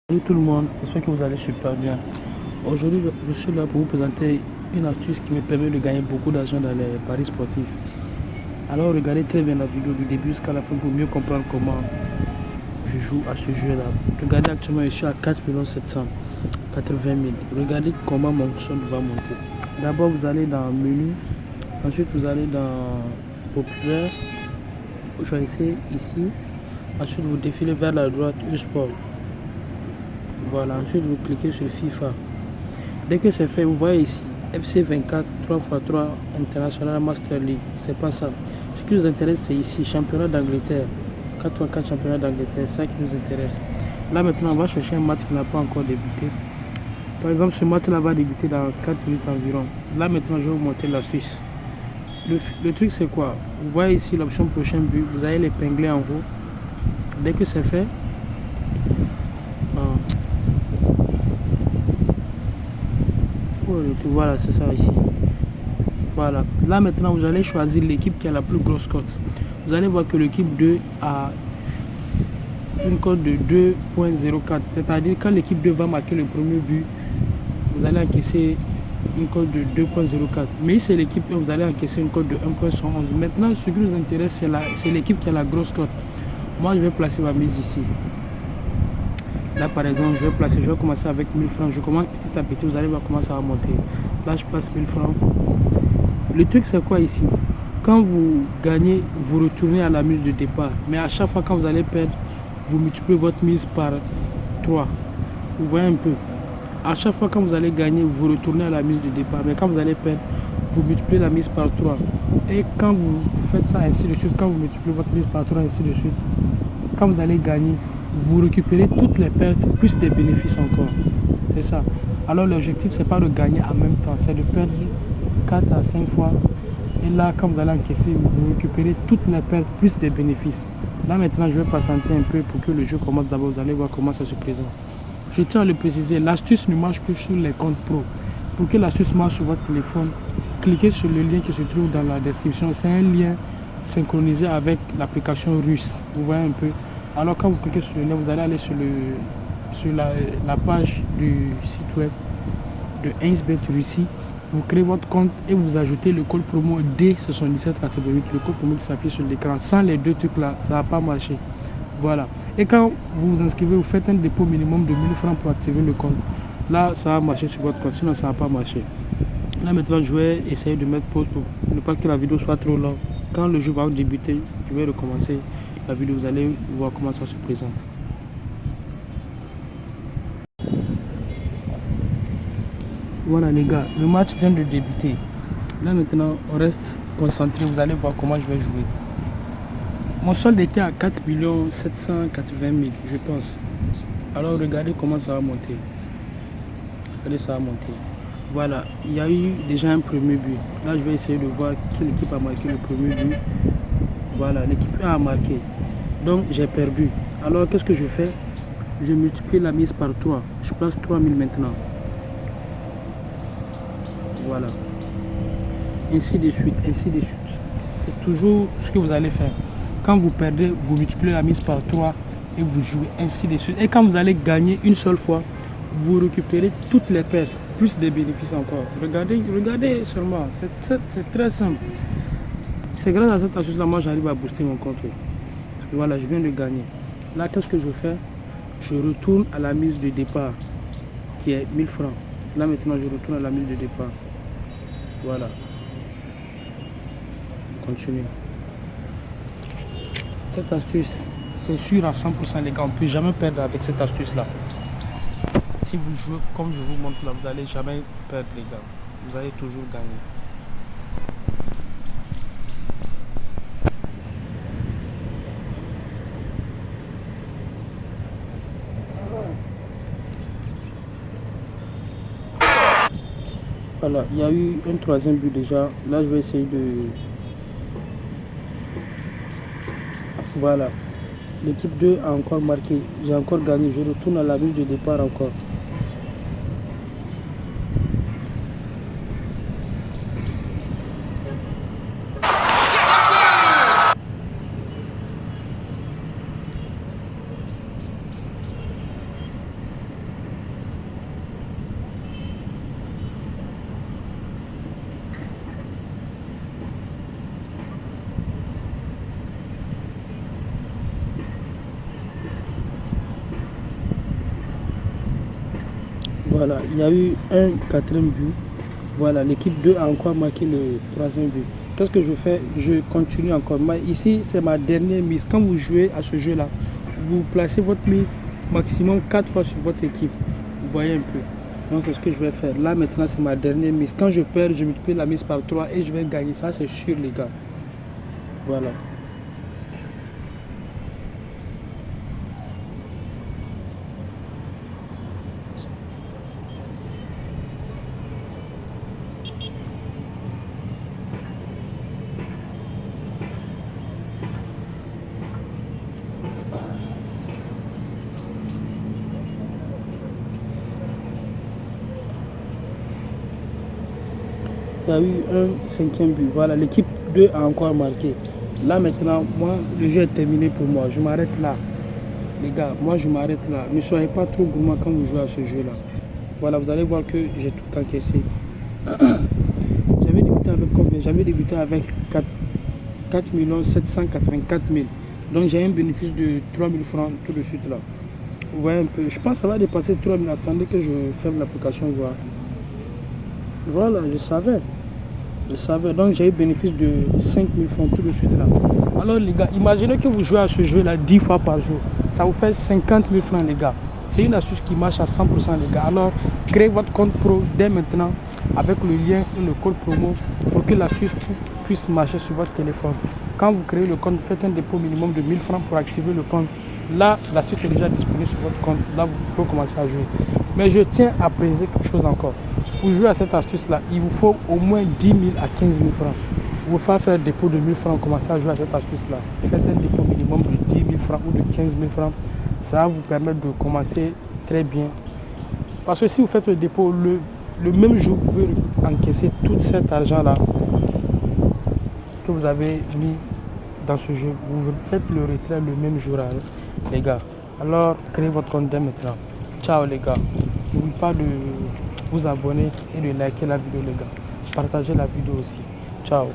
Salut tout le monde, j'espère que vous allez super bien. Aujourd'hui, je suis là pour vous présenter une astuce qui me permet de gagner beaucoup d'argent dans les paris sportifs. Alors regardez très bien la vidéo du début jusqu'à la fin pour mieux comprendre comment je joue à ce jeu-là. Regardez actuellement, je suis à 4 780 000. Regardez comment mon solde va monter. D'abord, vous allez dans Menu, ensuite vous allez dans Populaire, vous choisissez ici, ensuite vous défilez vers la droite e-sport. Voilà, ensuite vous cliquez sur FIFA. Dès que c'est fait, vous voyez ici FC 24 3x3 International Master League. C'est pas ça. Ce qui nous intéresse, c'est ici championnat d'Angleterre. 4x4 championnat d'Angleterre, c'est ça qui nous intéresse. Là maintenant, on va chercher un match qui n'a pas encore débuté. Par exemple, ce match-là va débuter dans 4 minutes environ. Là maintenant, je vais vous montrer l'astuce. Le truc, c'est quoi? Vous voyez ici l'option prochain but. Vous allez l'épingler en haut. Dès que c'est fait, voilà, c'est ça ici. Voilà. Là maintenant, vous allez choisir l'équipe qui a la plus grosse cote. Vous allez voir que l'équipe 2 a une cote de 2.04. C'est-à-dire quand l'équipe 2 va marquer le premier but, vous allez encaisser une cote de 2.04. Mais si c'est l'équipe 1, vous allez encaisser une cote de 1.11. Maintenant, ce qui nous intéresse, c'est l'équipe qui a la grosse cote. Moi, je vais placer ma mise ici. Là, par exemple, je vais commencer avec 1000 francs. Je commence petit à petit, vous allez voir comment ça va monter. Là, je passe 1000 francs. Le truc, c'est quoi ici? Quand vous gagnez, vous retournez à la mise de départ. Mais à chaque fois, quand vous allez perdre, vous multipliez votre mise par 3. Vous voyez un peu? À chaque fois, quand vous allez gagner, vous retournez à la mise de départ. Mais quand vous allez perdre, vous multipliez la mise par 3. Et quand vous faites ça, ainsi de suite, quand vous multipliez votre mise par 3, ainsi de suite, quand vous allez gagner, vous récupérez toutes les pertes, plus des bénéfices encore. C'est ça. Alors l'objectif, c'est pas de gagner en même temps, c'est de perdre 4 à 5 fois. Et là, quand vous allez encaisser, vous récupérez toutes les pertes, plus des bénéfices. Là maintenant, je vais patienter un peu pour que le jeu commence d'abord. Vous allez voir comment ça se présente. Je tiens à le préciser, l'astuce ne marche que sur les comptes pro. Pour que l'astuce marche sur votre téléphone, cliquez sur le lien qui se trouve dans la description. C'est un lien synchronisé avec l'application russe. Vous voyez un peu. Alors quand vous cliquez sur le lien, vous allez aller sur la page du site web de 1xBet Russie. Vous créez votre compte et vous ajoutez le code promo D7788, le code promo qui s'affiche sur l'écran. Sans les deux trucs là, ça ne va pas marcher. Voilà. Et quand vous vous inscrivez, vous faites un dépôt minimum de 1000 francs pour activer le compte. Là, ça va marcher sur votre compte, sinon ça ne va pas marcher. Là maintenant, je vais essayer de mettre pause pour ne pas que la vidéo soit trop longue. Quand le jeu va débuter, je vais recommencer la vidéo. Vous allez voir comment ça se présente. Voilà les gars, le match vient de débuter. Là maintenant, on reste concentré. Vous allez voir comment je vais jouer. Mon solde était à 4 780 000, je pense. Alors regardez comment ça va monter. Regardez, ça va monter. Voilà, il y a eu déjà un premier but. Là, je vais essayer de voir quelle équipe a marqué le premier but. Voilà, l'équipe 1 a marqué. Donc, j'ai perdu. Alors, qu'est-ce que je fais? Je multiplie la mise par 3. Je place 3000 maintenant. Voilà. Ainsi de suite, ainsi de suite. C'est toujours ce que vous allez faire. Quand vous perdez, vous multipliez la mise par 3 et vous jouez ainsi de suite. Et quand vous allez gagner une seule fois, vous récupérez toutes les pertes, plus des bénéfices encore. Regardez seulement, c'est très simple. C'est grâce à cette astuce-là, moi j'arrive à booster mon compte. Et voilà, je viens de gagner. Là, qu'est-ce que je fais? Je retourne à la mise de départ, qui est 1000 francs. Là maintenant, je retourne à la mise de départ. Voilà. Continue. Cette astuce, c'est sûr à 100% les gars, on ne peut jamais perdre avec cette astuce-là. Si vous jouez comme je vous montre là, vous n'allez jamais perdre les gars. Vous allez toujours gagner. Voilà, il y a eu un troisième but déjà. Là, je vais essayer de... Voilà. L'équipe 2 a encore marqué. J'ai encore gagné. Je retourne à la mise de départ encore. Voilà, il y a eu un quatrième but. Voilà, l'équipe 2 a encore marqué le troisième but. Qu'est-ce que je fais? Je continue encore. Ici, c'est ma dernière mise. Quand vous jouez à ce jeu-là, vous placez votre mise maximum 4 fois sur votre équipe. Vous voyez un peu. Donc, c'est ce que je vais faire. Là, maintenant, c'est ma dernière mise. Quand je perds, je multiplie la mise par 3 et je vais gagner. Ça, c'est sûr, les gars. Voilà. Il y a eu un cinquième but. Voilà, l'équipe 2 a encore marqué. Là maintenant, moi, le jeu est terminé pour moi. Je m'arrête là. Les gars, moi je m'arrête là. Ne soyez pas trop gourmand quand vous jouez à ce jeu-là. Voilà, vous allez voir que j'ai tout encaissé. J'avais débuté avec combien? J'avais débuté avec 4 784 000. Donc j'ai un bénéfice de 3 000 francs tout de suite là. Vous voyez un peu. Je pense que ça va dépasser 3 000. Attendez que je ferme l'application. Voilà, je savais. Donc j'ai eu bénéfice de 5 000 francs tout de suite là. Alors les gars, imaginez que vous jouez à ce jeu là 10 fois par jour. Ça vous fait 50 000 francs les gars. C'est une astuce qui marche à 100% les gars. Alors créez votre compte pro dès maintenant avec le lien et le code promo pour que l'astuce puisse marcher sur votre téléphone. Quand vous créez le compte, vous faites un dépôt minimum de 1000 francs pour activer le compte. Là, l'astuce est déjà disponible sur votre compte. Là, vous pouvez commencer à jouer. Mais je tiens à préciser quelque chose encore. Pour jouer à cette astuce-là, il vous faut au moins 10 000 à 15 000 francs. Vous ne pouvez pas faire un dépôt de 1000 francs, commencer à jouer à cette astuce-là. Faites un dépôt minimum de 10 000 francs ou de 15 000 francs. Ça va vous permettre de commencer très bien. Parce que si vous faites le dépôt le même jour, vous pouvez encaisser tout cet argent-là que vous avez mis dans ce jeu. Vous faites le retrait le même jour, hein, les gars. Alors, créez votre compte dès maintenant. Ciao, les gars. N'oubliez pas de vous abonner et de liker la vidéo, les gars. Partagez la vidéo aussi. Ciao.